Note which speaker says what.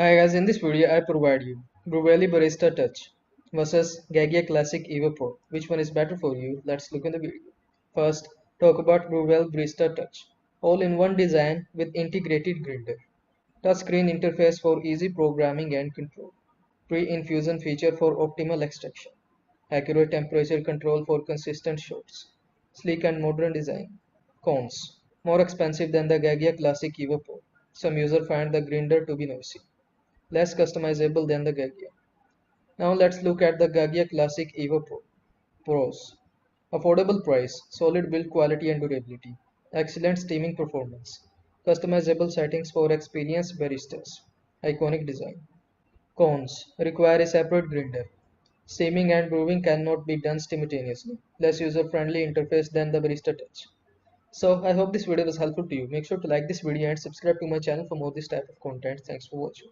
Speaker 1: Hi guys, in this video I provide you Breville Barista Touch versus Gaggia Classic Evo Pro. Which one is better for you? Let's look in the video. First, talk about Breville Barista Touch. All-in-one design with integrated grinder. Touchscreen interface for easy programming and control. Pre-infusion feature for optimal extraction. Accurate temperature control for consistent shots. Sleek and modern design. Cons. More expensive than the Gaggia Classic Evo Pro. Some users find the grinder to be noisy. Less customizable than the Gaggia. Now let's look at the Gaggia Classic Evo Pro. Pros. Affordable price, solid build quality and durability, excellent steaming performance, customizable settings for experienced baristas, iconic design. Cons. Require a separate grinder. Steaming and brewing cannot be done simultaneously. Less user-friendly interface than the Barista Touch. So I hope this video was helpful to you. Make sure to like this video and subscribe to my channel for more this type of content. Thanks for watching.